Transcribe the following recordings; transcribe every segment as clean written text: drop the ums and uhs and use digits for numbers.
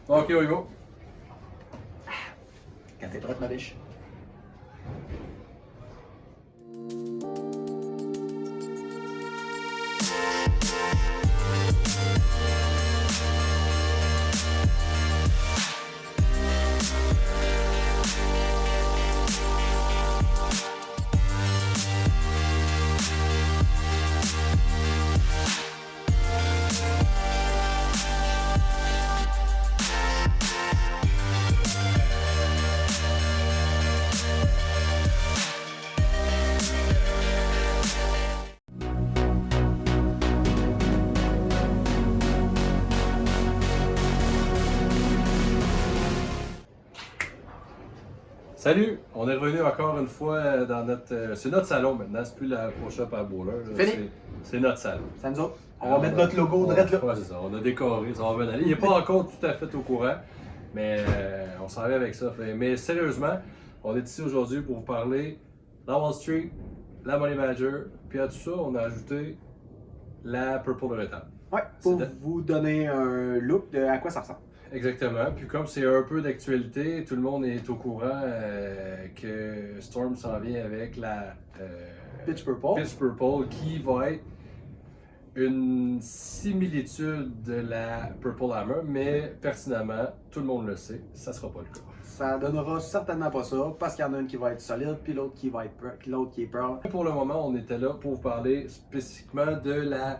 Ok, on y va. Quand t'es prête, ma biche. Salut! On est revenu encore une fois dans notre. C'est notre salon maintenant, c'est plus la Pro Shop à Bowler. là. Fini. C'est notre salon. Ça nous autres. On Alors, va mettre notre logo on- direct là. Ouais, c'est ça. On a décoré, ça va bien aller. Il n'est pas encore tout à fait au courant, mais on s'en va avec ça. Mais sérieusement, on est ici aujourd'hui pour vous parler de la Wall Street, la Money Manager, puis à tout ça, on a ajouté la Purple de l'étape. Ouais, pour C'est vous donner un look de à quoi ça ressemble. Exactement. Puis comme c'est un peu d'actualité, tout le monde est au courant que Storm s'en vient avec la Pitch Purple. Pitch Purple qui va être une similitude de la Purple Hammer, mais pertinemment, tout le monde le sait, ça sera pas le cas. Ça donnera certainement pas ça, parce qu'il y en a une qui va être solide, puis l'autre qui va être l'autre qui est pearl. Pour le moment, on était là pour vous parler spécifiquement de la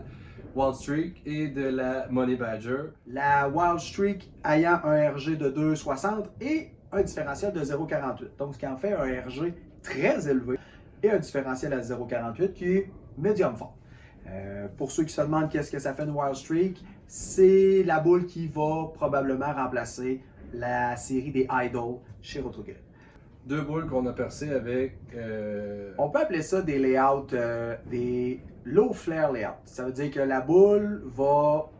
Wall Street et de la Money Badger. La Wild Streak ayant un RG de 2,60 et un différentiel de 0,48. Donc, ce qui en fait un RG très élevé et un différentiel à 0,48 qui est médium fort. Pour ceux qui se demandent qu'est-ce que ça fait une Wild Streak, c'est la boule qui va probablement remplacer la série des Idol chez Rotogrid. Deux boules qu'on a percées avec On peut appeler ça des layouts, des low flare layouts. Ça veut dire que la boule va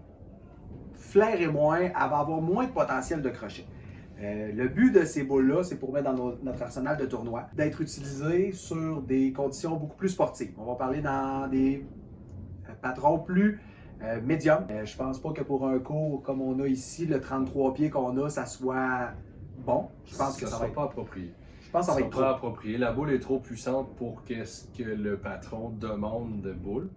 flairer moins, elle va avoir moins de potentiel de crochet. Le but de ces boules-là, c'est pour mettre dans notre arsenal de tournoi, d'être utilisé sur des conditions beaucoup plus sportives. On va parler dans des patrons plus médiums. Je pense pas que pour un cours comme on a ici, le 33 pieds qu'on a, ça soit bon. Je pense que ça va sera être pas approprié. Je pense que ça va être pas trop. approprié. La boule est trop puissante pour qu'est-ce que le patron demande de boule.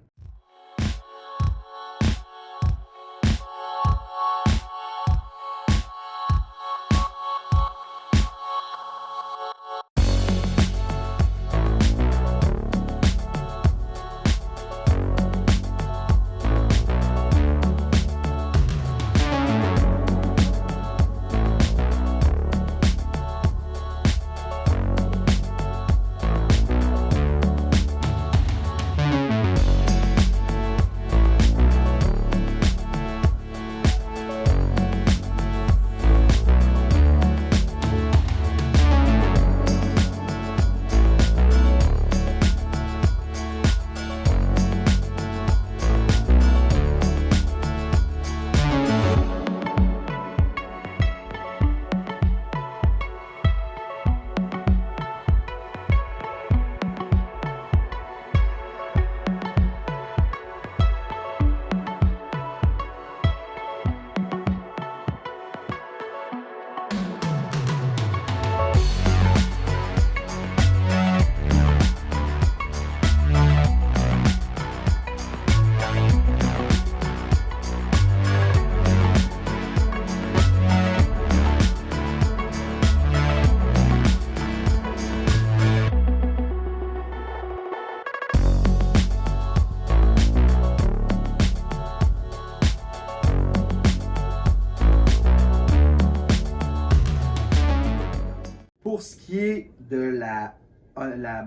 Pour ce qui est de la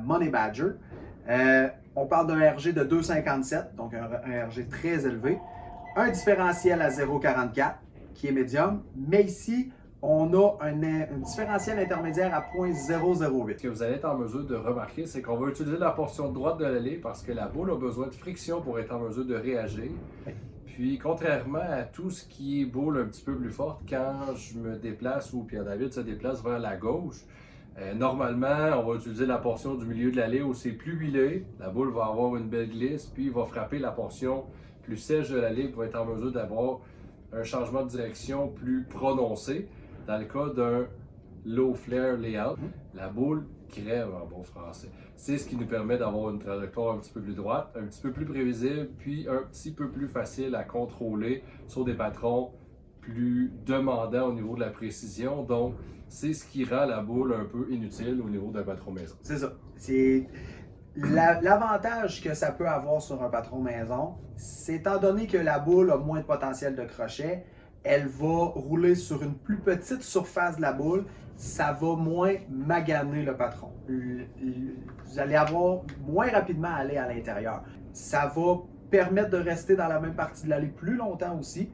Money Badger, on parle d'un RG de 2,57, donc un RG très élevé. Un différentiel à 0,44 qui est médium, mais ici, on a un différentiel intermédiaire à 0,008. Ce que vous allez être en mesure de remarquer, c'est qu'on va utiliser la portion droite de l'allée parce que la boule a besoin de friction pour être en mesure de réagir. Oui. Puis, contrairement à tout ce qui est boule un petit peu plus forte, quand je me déplace ou Pierre-David se déplace vers la gauche, normalement, on va utiliser la portion du milieu de l'allée où c'est plus huilé. La boule va avoir une belle glisse, puis il va frapper la portion plus sèche de l'allée pour être en mesure d'avoir un changement de direction plus prononcé. Dans le cas d'un low flare layout, la boule crève en bon français. C'est ce qui nous permet d'avoir une trajectoire un petit peu plus droite, un petit peu plus prévisible, puis un petit peu plus facile à contrôler sur des patrons plus demandants au niveau de la précision. Donc, c'est ce qui rend la boule un peu inutile au niveau d'un patron maison. C'est ça. C'est l'avantage que ça peut avoir sur un patron maison, c'est étant donné que la boule a moins de potentiel de crochet, elle va rouler sur une plus petite surface de la boule, ça va moins maganer le patron. Vous allez avoir moins rapidement à aller à l'intérieur. Ça va permettre de rester dans la même partie de l'allée plus longtemps aussi.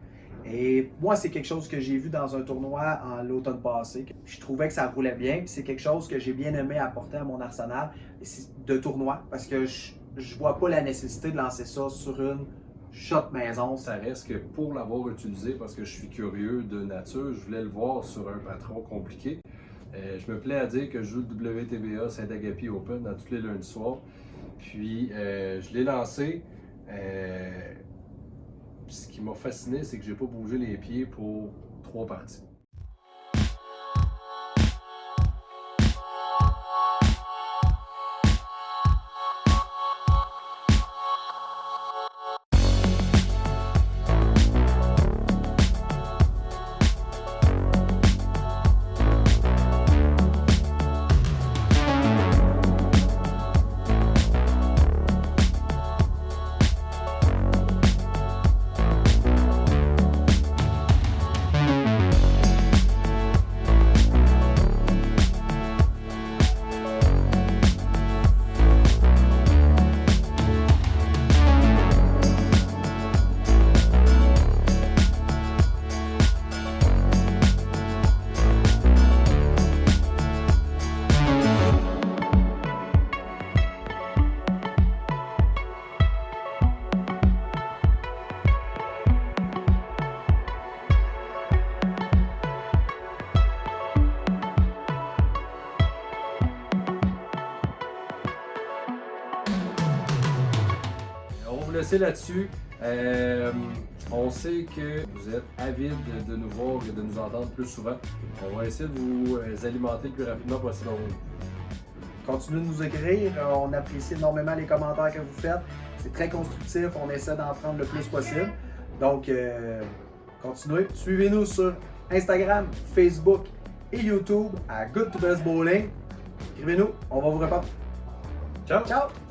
Et moi, c'est quelque chose que j'ai vu dans un tournoi en l'automne passé. Je trouvais que ça roulait bien, puis c'est quelque chose que j'ai bien aimé apporter à mon arsenal de tournoi, parce que je vois pas la nécessité de lancer ça sur une shot maison. Ça reste que pour l'avoir utilisé, parce que je suis curieux de nature, je voulais le voir sur un patron compliqué. Je me plais à dire que je joue le WTBA Saint-Agapi Open dans tous les lundis soirs. Puis je l'ai lancé. Ce qui m'a fasciné, c'est que j'ai pas bougé les pieds pour 3 parties. On va vous laisser là-dessus. On sait que vous êtes avides de nous voir et de nous entendre plus souvent. On va essayer de vous alimenter le plus rapidement possible. Continuez de nous écrire, on apprécie énormément les commentaires que vous faites. C'est très constructif, on essaie d'en prendre le plus possible. Donc, continuez. Suivez-nous sur Instagram, Facebook et YouTube à Good to Best Bowling. Écrivez-nous, on va vous répondre. Ciao! Ciao!